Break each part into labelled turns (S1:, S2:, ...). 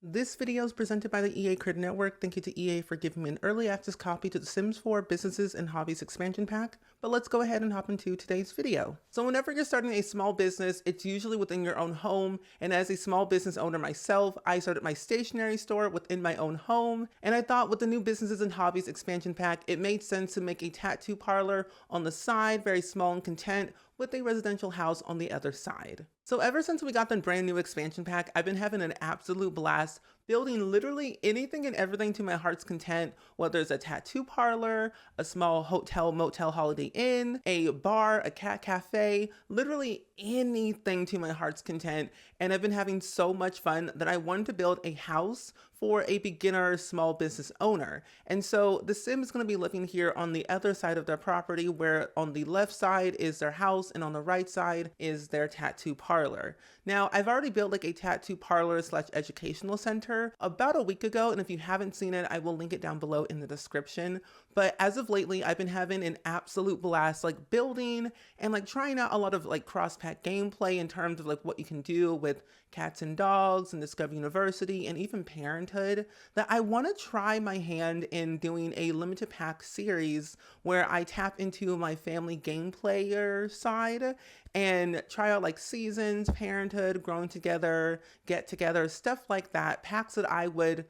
S1: This video is presented by the EA Credit Network. Thank you to EA for giving me an early access copy to the Sims 4 Businesses and Hobbies expansion pack. But let's go ahead and hop into today's video. So whenever you're starting a small business, it's usually within your own home. And as a small business owner myself, I started my stationery store within my own home. And I thought with the new Businesses and Hobbies expansion pack, it made sense to make a tattoo parlor on the side, very small and content, with a residential house on the other side. So ever since we got the brand new expansion pack, I've been having an absolute blast building literally anything and everything to my heart's content, whether it's a tattoo parlor, a small hotel, motel, holiday inn, a bar, a cat cafe, literally anything to my heart's content. And I've been having so much fun that I wanted to build a house for a beginner small business owner. And so the Sim is going to be living here on the other side of their property, where on the left side is their house and on the right side is their tattoo parlor. Now, I've already built like a tattoo parlor / educational center about a week ago. And if you haven't seen it, I will link it down below in the description. But as of lately, I've been having an absolute blast like building and like trying out a lot of like cross-pack gameplay in terms of like what you can do with cats and dogs and Discover University and even parenthood, that I want to try my hand in doing a limited pack series where I tap into my family game player side and try out like seasons, parenthood, growing together, get together, stuff like that, packs that I would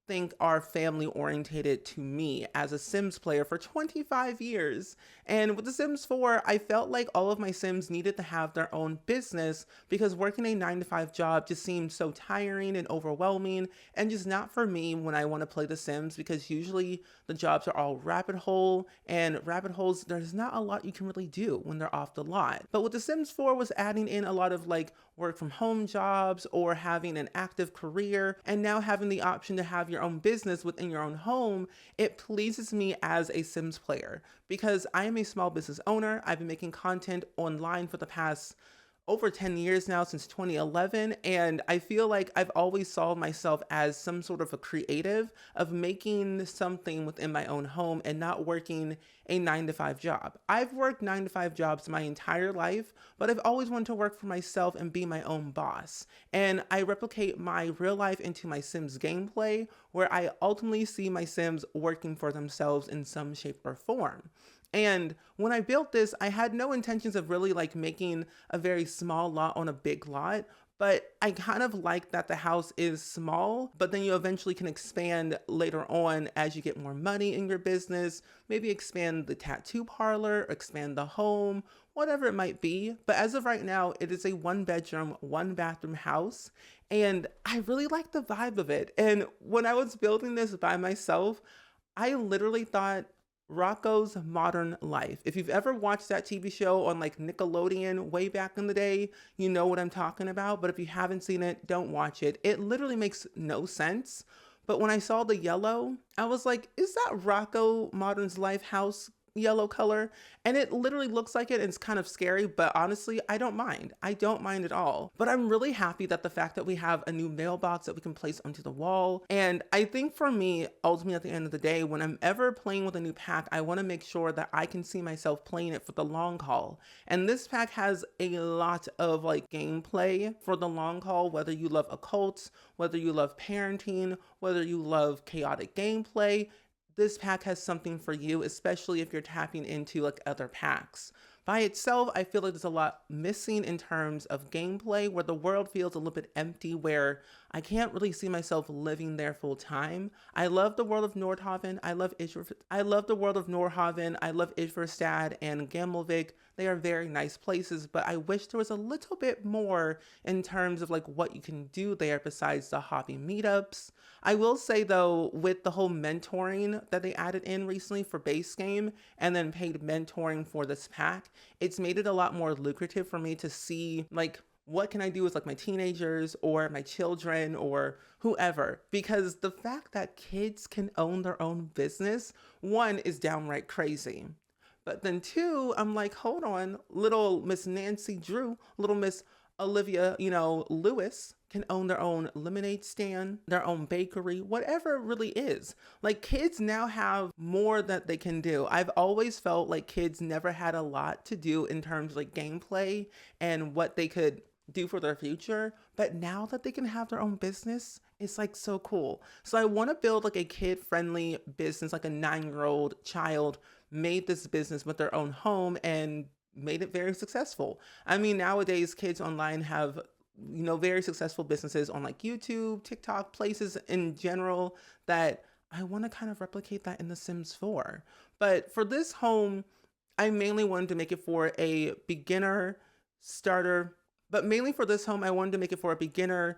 S1: think are family orientated to me as a Sims player for 25 years. And with The Sims 4, I felt like all of my Sims needed to have their own business because working a 9-to-5 job just seemed so tiring and overwhelming and just not for me when I want to play The Sims, because usually the jobs are all rabbit hole, and rabbit holes, there's not a lot you can really do when they're off the lot. But with The Sims 4 was adding in a lot of like work from home jobs or having an active career and now having the option to have your own business within your own home, it pleases me as a Sims player because I am a small business owner. I've been making content online for the past over 10 years now, since 2011, and I feel like I've always saw myself as some sort of a creative of making something within my own home and not working a 9-to-5 job. I've worked 9-to-5 jobs my entire life, but I've always wanted to work for myself and be my own boss. And I replicate my real life into my Sims gameplay, where I ultimately see my Sims working for themselves in some shape or form. And when I built this, I had no intentions of really like making a very small lot on a big lot, but I kind of like that the house is small, but then you eventually can expand later on as you get more money in your business, maybe expand the tattoo parlor, expand the home, whatever it might be. But as of right now, it is a 1-bedroom, 1-bathroom house, and I really like the vibe of it. And when I was building this by myself, I literally thought Rocco's Modern Life. If you've ever watched that TV show on like Nickelodeon way back in the day, you know what I'm talking about. But if you haven't seen it, don't watch it. It literally makes no sense. But when I saw the yellow, I was like, is that Rocco Modern's Life house yellow color? And it literally looks like it, and it's kind of scary, but honestly, I don't mind. I don't mind at all. But I'm really happy that the fact that we have a new mailbox that we can place onto the wall. And I think for me, ultimately at the end of the day, when I'm ever playing with a new pack, I want to make sure that I can see myself playing it for the long haul. And this pack has a lot of like gameplay for the long haul, whether you love occults, whether you love parenting, whether you love chaotic gameplay. This pack has something for you, especially if you're tapping into like other packs. By itself, I feel like there's a lot missing in terms of gameplay, where the world feels a little bit empty, where I can't really see myself living there full time. I love the world of Nordhaven. I love the world of Nordhaven. I love Idverstad and Gammelvik. They are very nice places, but I wish there was a little bit more in terms of like what you can do there besides the hobby meetups. I will say though, with the whole mentoring that they added in recently for base game and then paid mentoring for this pack, it's made it a lot more lucrative for me to see like what can I do with like my teenagers or my children or whoever, because the fact that kids can own their own business, one, is downright crazy. But then two, I'm like, hold on, little Miss Nancy Drew, little Miss Olivia, Lewis can own their own lemonade stand, their own bakery, whatever it really is. Like, kids now have more that they can do. I've always felt like kids never had a lot to do in terms of like gameplay and what they could do for their future. But now that they can have their own business It's like so cool. So I want to build like a kid-friendly business, like a 9-year-old child made this business with their own home and made it very successful. I mean, nowadays kids online have, very successful businesses on like YouTube, TikTok, places in general that I want to kind of replicate that in The Sims 4. But for this home, I mainly wanted to make it for a beginner starter, but mainly for this home, I wanted to make it for a beginner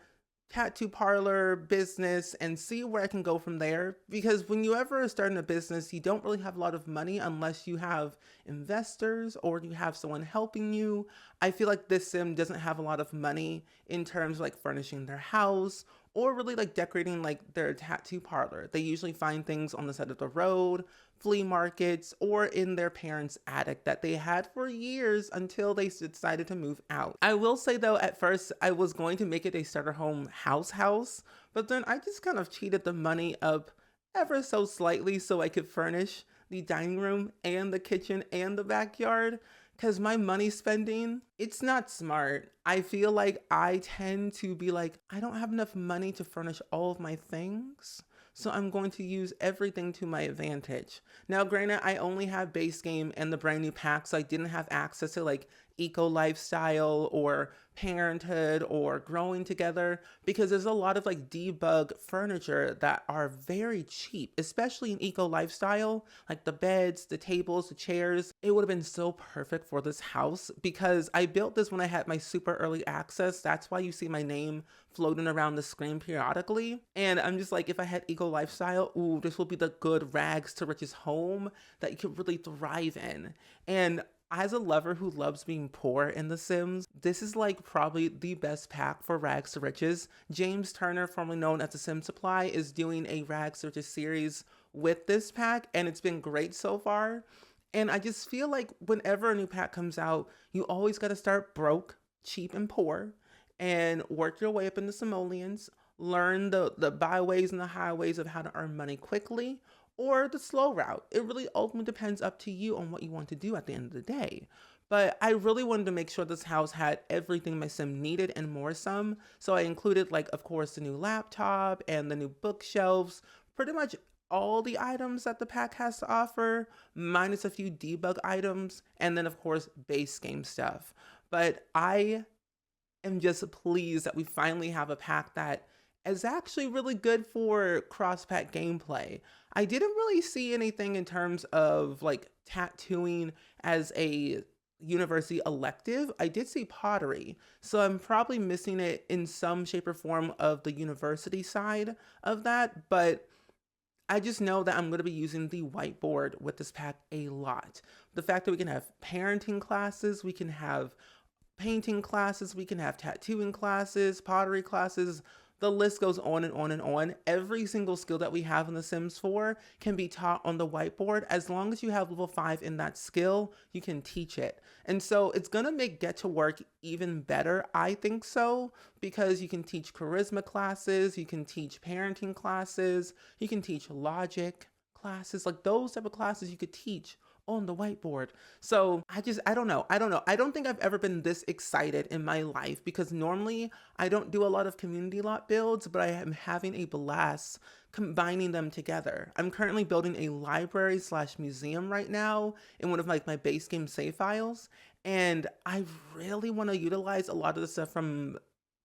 S1: tattoo parlor business and see where I can go from there. Because when you ever starting a business, you don't really have a lot of money unless you have investors or you have someone helping you. I feel like this sim doesn't have a lot of money in terms of like furnishing their house or really like decorating like their tattoo parlor. They usually find things on the side of the road, flea markets, or in their parents' attic that they had for years until they decided to move out. I will say though, at first I was going to make it a starter home house, but then I just kind of cheated the money up ever so slightly so I could furnish the dining room and the kitchen and the backyard. Because my money spending, it's not smart. I feel like I tend to be like, I don't have enough money to furnish all of my things, so I'm going to use everything to my advantage. Now, granted, I only have base game and the brand new pack, so I didn't have access to like eco lifestyle or parenthood or growing together, because there's a lot of like debug furniture that are very cheap, especially in eco lifestyle, like the beds, the tables, the chairs. It would have been so perfect for this house because I built this when I had my super early access. That's why you see my name floating around the screen periodically. And I'm just like, if I had eco lifestyle, ooh, this will be the good rags to riches home that you could really thrive in. And as a lover who loves being poor in The Sims, this is like probably the best pack for rags to riches. James Turner, formerly known as The Sim Supply, is doing a rags to riches series with this pack, and it's been great so far. And I just feel like whenever a new pack comes out, you always got to start broke, cheap, and poor, and work your way up into simoleons, learn the byways and the highways of how to earn money quickly, or the slow route. It really ultimately depends up to you on what you want to do at the end of the day. But I really wanted to make sure this house had everything my sim needed and more some. So I included, like, of course, the new laptop and the new bookshelves, pretty much all the items that the pack has to offer, minus a few debug items, and then of course base game stuff. But I am just pleased that we finally have a pack that is actually really good for cross-pack gameplay. I didn't really see anything in terms of like tattooing as a university elective. I did see pottery, so I'm probably missing it in some shape or form of the university side of that, but I just know that I'm going to be using the whiteboard with this pack a lot. The fact that we can have parenting classes, we can have painting classes, we can have tattooing classes, pottery classes. The list goes on and on and on. Every single skill that we have in The Sims 4 can be taught on the whiteboard. As long as you have level 5 in that skill, you can teach it. And so it's going to make Get to Work even better, I think so, because you can teach charisma classes, you can teach parenting classes, you can teach logic classes, like those type of classes you could teach on the whiteboard. So I don't know. I don't think I've ever been this excited in my life because normally I don't do a lot of community lot builds, but I am having a blast combining them together. I'm currently building a library slash museum right now in one of like my base game save files. And I really want to utilize a lot of the stuff from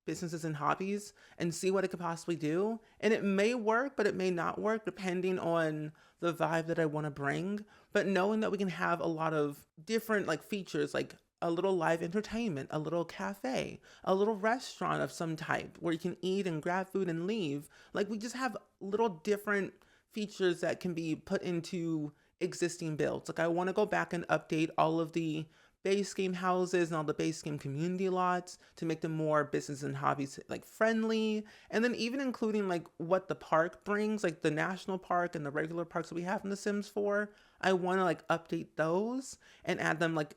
S1: Businesses and Hobbies and see what it could possibly do. And it may work, but it may not work depending on the vibe that I want to bring. But knowing that we can have a lot of different like features, like a little live entertainment, a little cafe, a little restaurant of some type where you can eat and grab food and leave. Like we just have little different features that can be put into existing builds. Like I want to go back and update all of the base game houses and all the base game community lots to make them more business and hobbies like friendly, and then even including like what the park brings, like the national park and the regular parks that we have in The Sims 4. I want to like update those and add them like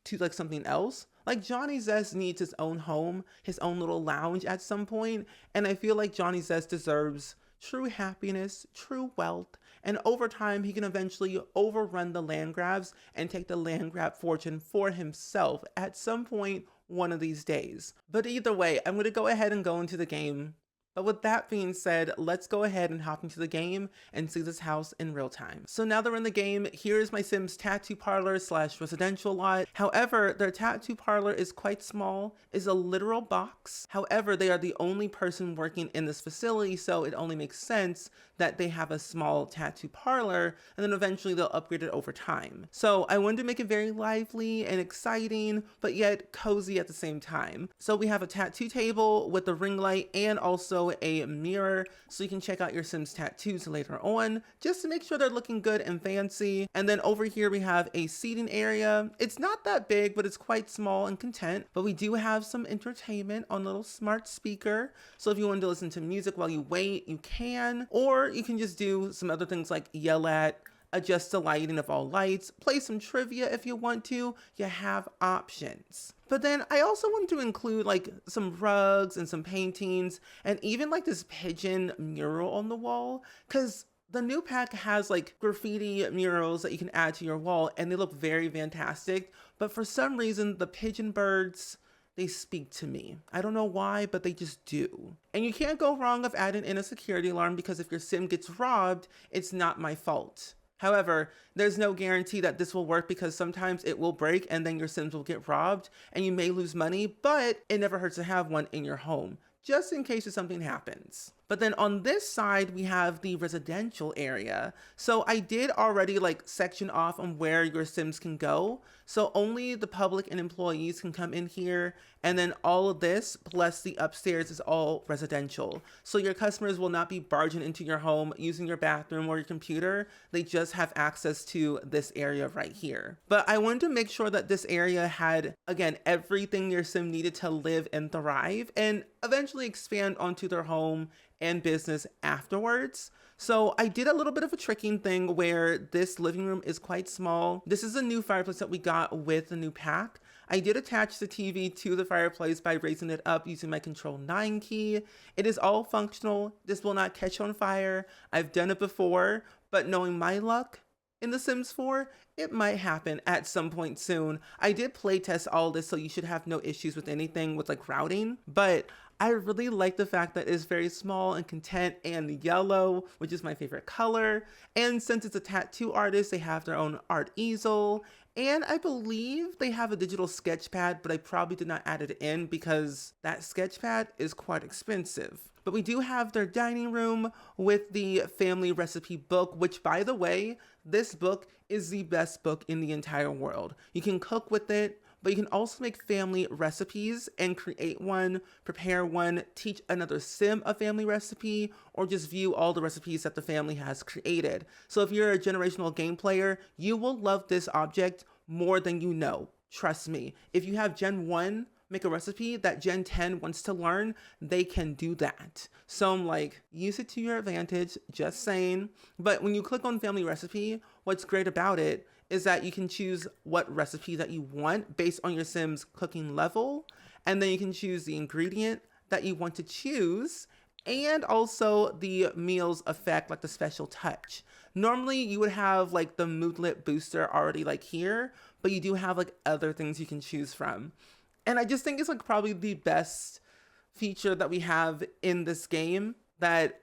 S1: to like something else. Like Johnny Zest needs his own home, his own little lounge at some point, and I feel like Johnny Zest deserves true happiness, true wealth, and over time he can eventually overrun the land grabs and take the land grab fortune for himself at some point one of these days. But either way, I'm going to go ahead and go into the game. But with that being said, let's go ahead and hop into the game and see this house in real time. So now that we're in the game, here is my Sims tattoo parlor slash residential lot. However, their tattoo parlor is quite small, is a literal box. However, they are the only person working in this facility, so it only makes sense that they have a small tattoo parlor, and then eventually they'll upgrade it over time. So I wanted to make it very lively and exciting, but yet cozy at the same time. So we have a tattoo table with a ring light and also a mirror, so you can check out your Sims tattoos later on, just to make sure they're looking good and fancy. And then over here we have a seating area. It's not that big, but it's quite small and content, but we do have some entertainment on a little smart speaker. So if you want to listen to music while you wait, you can, or you can just do some other things like yell at, adjust the lighting of all lights, play some trivia if you want to. You have options. But then I also wanted to include like some rugs and some paintings and even like this pigeon mural on the wall, because the new pack has like graffiti murals that you can add to your wall and they look very fantastic. But for some reason, the pigeon birds, they speak to me. I don't know why, but they just do. And you can't go wrong of adding in a security alarm, because if your sim gets robbed, it's not my fault. However, there's no guarantee that this will work, because sometimes it will break and then your Sims will get robbed and you may lose money, but it never hurts to have one in your home, just in case if something happens. But then on this side, we have the residential area. So I did already like section off on where your Sims can go. So only the public and employees can come in here. And then all of this plus the upstairs is all residential. So your customers will not be barging into your home using your bathroom or your computer. They just have access to this area right here. But I wanted to make sure that this area had, again, everything your Sim needed to live and thrive and eventually expand onto their home and business afterwards. So I did a little bit of a tricking thing where this living room is quite small. This is a new fireplace that we got with the new pack. I did attach the TV to the fireplace by raising it up using my Control 9 key. It is all functional. This will not catch on fire. I've done it before, but knowing my luck in The Sims 4, it might happen at some point soon. I did playtest all this, so you should have no issues with anything with like routing, but I really like the fact that it's very small and content and yellow, which is my favorite color. And since it's a tattoo artist, they have their own art easel. And I believe they have a digital sketch pad, but I probably did not add it in because that sketch pad is quite expensive. But we do have their dining room with the family recipe book, which, by the way, this book is the best book in the entire world. You can cook with it, but you can also make family recipes and create one, prepare one, teach another Sim a family recipe, or just view all the recipes that the family has created. So if you're a generational game player, you will love this object more than you know. Trust me. If you have Gen 1 make a recipe that Gen 10 wants to learn, they can do that. So I'm like, use it to your advantage, just saying. But when you click on family recipe, what's great about it is that you can choose what recipe that you want based on your Sim's cooking level. And then you can choose the ingredient that you want to choose and also the meal's effect, like the special touch. Normally you would have like the moodlet booster already like here, but you do have like other things you can choose from. And I just think it's like probably the best feature that we have in this game, that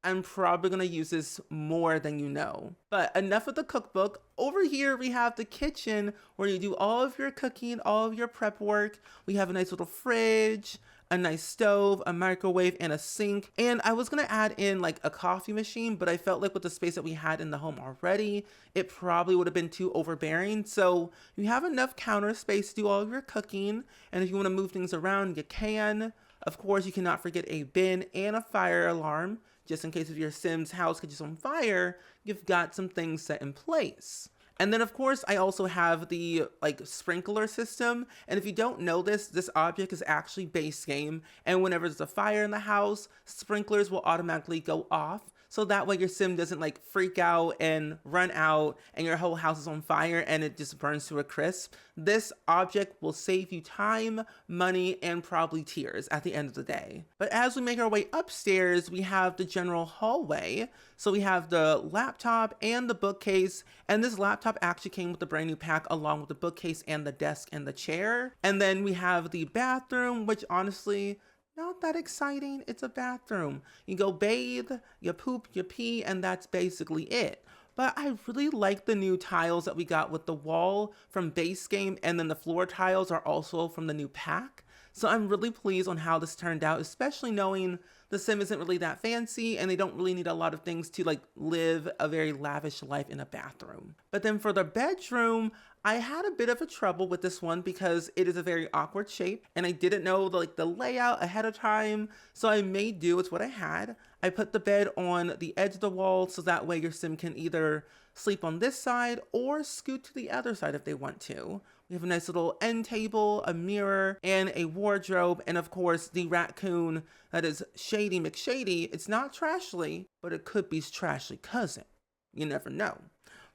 S1: I'm probably going to use this more than you know. But enough of the cookbook. Over here, we have the kitchen where you do all of your cooking, all of your prep work. We have a nice little fridge, a nice stove, a microwave, and a sink. And I was going to add in like a coffee machine, but I felt like with the space that we had in the home already, it probably would have been too overbearing. So you have enough counter space to do all of your cooking. And if you want to move things around, you can. Of course, you cannot forget a bin and a fire alarm. Just in case if your Sim's house catches on fire, you've got some things set in place. And then of course, I also have the like sprinkler system. And if you don't know this, this object is actually base game. And whenever there's a fire in the house, sprinklers will automatically go off. So that way your Sim doesn't like freak out and run out and your whole house is on fire and it just burns to a crisp. This object will save you time, money, and probably tears at the end of the day. But as we make our way upstairs, we have the general hallway. So we have the laptop and the bookcase, and this laptop actually came with the brand new pack along with the bookcase and the desk and the chair. And then we have the bathroom, which honestly, not that exciting. It's a bathroom. You go bathe, you poop, you pee, and that's basically it. But I really like the new tiles that we got with the wall from base game, and then the floor tiles are also from the new pack. So I'm really pleased on how this turned out, especially knowing the sim isn't really that fancy and they don't really need a lot of things to like live a very lavish life in a bathroom. But then for the bedroom, I had a bit of a trouble with this one because it is a very awkward shape and I didn't know the layout ahead of time. So I made do with what I had. I put the bed on the edge of the wall so that way your sim can either sleep on this side or scoot to the other side if they want to. We have a nice little end table, a mirror, and a wardrobe, and of course the raccoon that is Shady McShady. It's not Trashly, but it could be Trashly cousin. You never know.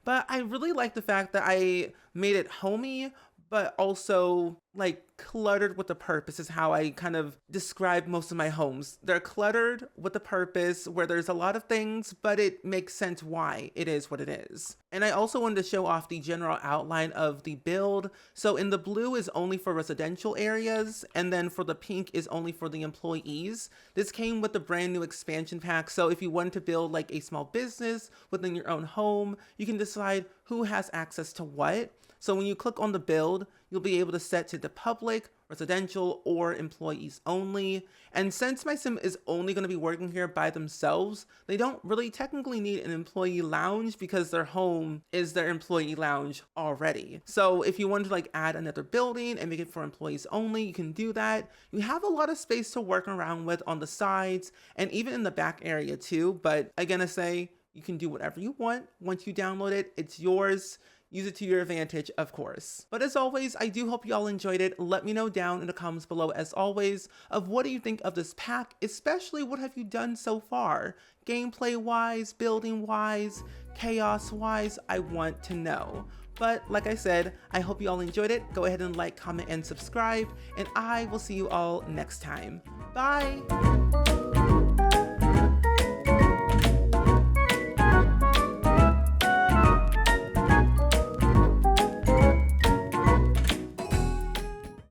S1: But I really like the fact that I made it homey, but also like cluttered with a purpose is how I kind of describe most of my homes. They're cluttered with a purpose where there's a lot of things, but it makes sense why it is what it is. And I also wanted to show off the general outline of the build. So in the blue is only for residential areas, and then for the pink is only for the employees. This came with the brand new expansion pack. So if you want to build like a small business within your own home, you can decide who has access to what. So when you click on the build, you'll be able to set to the public, residential, or employees only. And since my sim is only going to be working here by themselves, they don't really technically need an employee lounge because their home is their employee lounge already. So if you want to like add another building and make it for employees only, you can do that. You have a lot of space to work around with on the sides and even in the back area too. But again, I say you can do whatever you want. Once you download it, it's yours. Use it to your advantage, of course. But as always, I do hope you all enjoyed it. Let me know down in the comments below, as always, of what do you think of this pack, especially what have you done so far? Gameplay-wise, building-wise, chaos-wise, I want to know. But like I said, I hope you all enjoyed it. Go ahead and like, comment, and subscribe, and I will see you all next time. Bye!